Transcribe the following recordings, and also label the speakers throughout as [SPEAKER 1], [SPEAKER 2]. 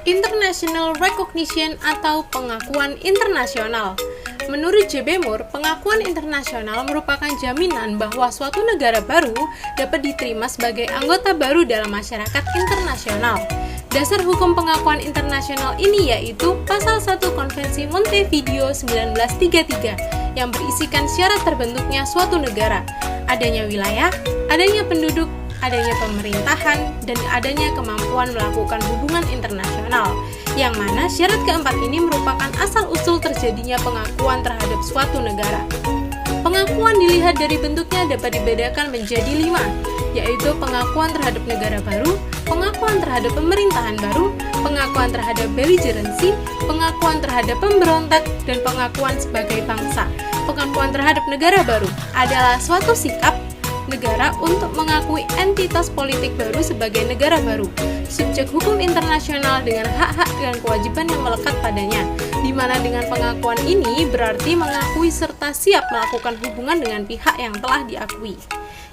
[SPEAKER 1] International Recognition atau pengakuan internasional. Menurut JBMUR, pengakuan internasional merupakan jaminan bahwa suatu negara baru dapat diterima sebagai anggota baru dalam masyarakat internasional. Dasar hukum pengakuan internasional ini yaitu Pasal 1 Konvensi Montevideo 1933 yang berisikan syarat terbentuknya suatu negara, adanya wilayah, adanya penduduk, adanya pemerintahan, dan adanya kemampuan melakukan hubungan internasional, yang mana syarat keempat ini merupakan asal-usul terjadinya pengakuan terhadap suatu negara. Pengakuan dilihat dari bentuknya dapat dibedakan menjadi 5, yaitu pengakuan terhadap negara baru, pengakuan terhadap pemerintahan baru, pengakuan terhadap belligerency, pengakuan terhadap pemberontak, dan pengakuan sebagai bangsa. Pengakuan terhadap negara baru adalah suatu sikap negara untuk mengakui entitas politik baru sebagai negara baru, subjek hukum internasional dengan hak-hak dan kewajiban yang melekat padanya, di mana dengan pengakuan ini berarti mengakui serta siap melakukan hubungan dengan pihak yang telah diakui.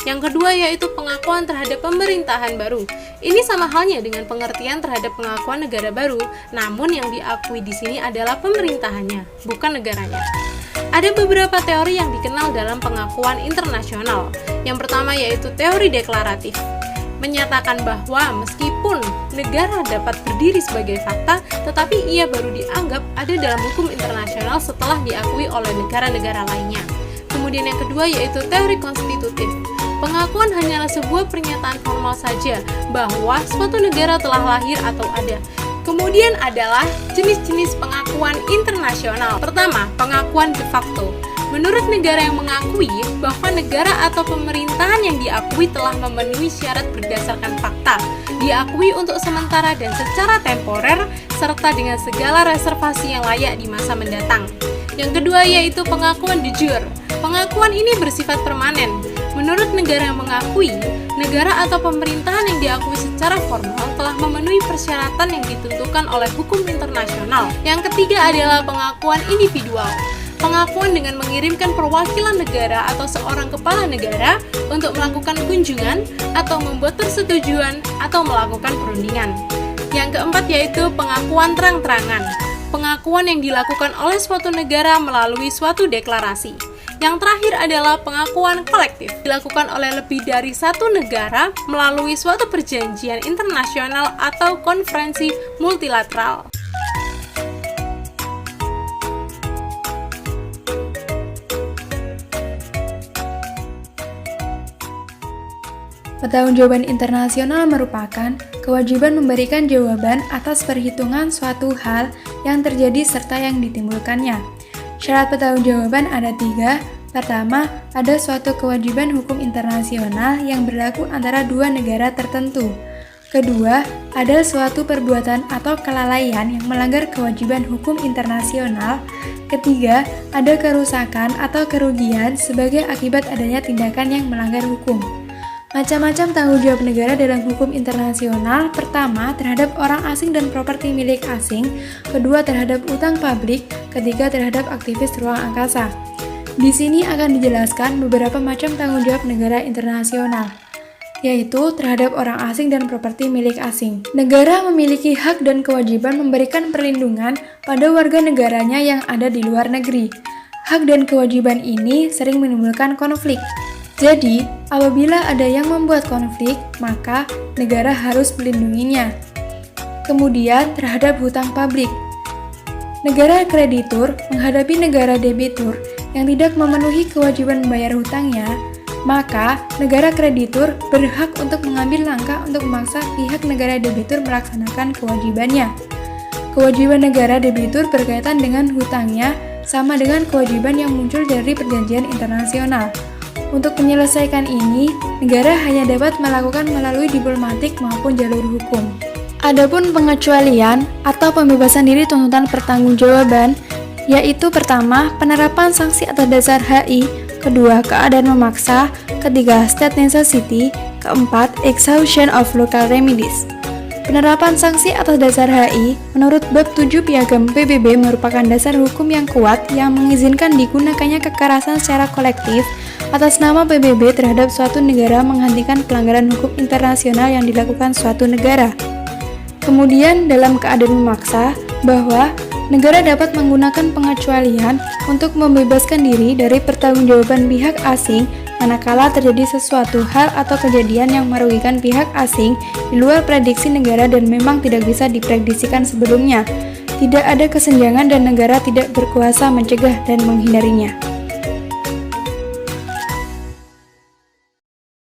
[SPEAKER 1] Yang kedua yaitu pengakuan terhadap pemerintahan baru. Ini sama halnya dengan pengertian terhadap pengakuan negara baru, namun yang diakui di sini adalah pemerintahannya, bukan negaranya. Ada beberapa teori yang dikenal dalam pengakuan internasional. Yang pertama yaitu teori deklaratif, menyatakan bahwa meskipun negara dapat berdiri sebagai fakta, tetapi ia baru dianggap ada dalam hukum internasional setelah diakui oleh negara-negara lainnya. Kemudian yang kedua yaitu teori konstitutif. Pengakuan hanyalah sebuah pernyataan formal saja bahwa suatu negara telah lahir atau ada. Kemudian adalah jenis-jenis pengakuan internasional. Pertama, pengakuan de facto. Menurut negara yang mengakui bahwa negara atau pemerintahan yang diakui telah memenuhi syarat berdasarkan fakta, diakui untuk sementara dan secara temporer, serta dengan segala reservasi yang layak di masa mendatang. Yang kedua yaitu pengakuan de jure. Pengakuan ini bersifat permanen. Menurut negara yang mengakui, negara atau pemerintahan yang diakui secara formal telah memenuhi persyaratan yang ditentukan oleh hukum internasional. Yang ketiga adalah pengakuan individual. Pengakuan dengan mengirimkan perwakilan negara atau seorang kepala negara untuk melakukan kunjungan atau membuat persetujuan atau melakukan perundingan. Yang keempat yaitu pengakuan terang-terangan. Pengakuan yang dilakukan oleh suatu negara melalui suatu deklarasi. Yang terakhir adalah pengakuan kolektif, dilakukan oleh lebih dari satu negara melalui suatu perjanjian internasional atau konferensi multilateral.
[SPEAKER 2] Pertanggungjawaban internasional merupakan kewajiban memberikan jawaban atas perhitungan suatu hal yang terjadi serta yang ditimbulkannya. Syarat pertanggungjawaban ada 3. Pertama, ada suatu kewajiban hukum internasional yang berlaku antara dua negara tertentu. Kedua, ada suatu perbuatan atau kelalaian yang melanggar kewajiban hukum internasional. Ketiga, ada kerusakan atau kerugian sebagai akibat adanya tindakan yang melanggar hukum. Macam-macam tanggung jawab negara dalam hukum internasional. Pertama, terhadap orang asing dan properti milik asing. Kedua, terhadap utang publik. Ketiga, terhadap aktivis ruang angkasa. Di sini akan dijelaskan beberapa macam tanggung jawab negara internasional, yaitu terhadap orang asing dan properti milik asing. Negara memiliki hak dan kewajiban memberikan perlindungan pada warga negaranya yang ada di luar negeri. Hak dan kewajiban ini sering menimbulkan konflik. Jadi, apabila ada yang membuat konflik, maka negara harus melindunginya. Kemudian, terhadap hutang publik. Negara kreditur menghadapi negara debitur yang tidak memenuhi kewajiban membayar hutangnya, maka negara kreditur berhak untuk mengambil langkah untuk memaksa pihak negara debitur melaksanakan kewajibannya. Kewajiban negara debitur berkaitan dengan hutangnya sama dengan kewajiban yang muncul dari perjanjian internasional. Untuk menyelesaikan ini, negara hanya dapat melakukan melalui diplomatik maupun jalur hukum. Adapun pengecualian atau pembebasan diri tuntutan pertanggungjawaban, yaitu pertama, penerapan sanksi atas dasar HI, kedua, keadaan memaksa, ketiga, state necessity, keempat, exhaustion of local remedies. Penerapan sanksi atas dasar HI menurut bab 7 Piagam PBB merupakan dasar hukum yang kuat yang mengizinkan digunakannya kekerasan secara kolektif atas nama PBB terhadap suatu negara menghentikan pelanggaran hukum internasional yang dilakukan suatu negara. Kemudian dalam keadaan memaksa, bahwa negara dapat menggunakan pengecualian untuk membebaskan diri dari pertanggungjawaban pihak asing manakala terjadi sesuatu hal atau kejadian yang merugikan pihak asing di luar prediksi negara dan memang tidak bisa diprediksikan sebelumnya. Tidak ada kesenjangan dan negara tidak berkuasa mencegah dan menghindarinya.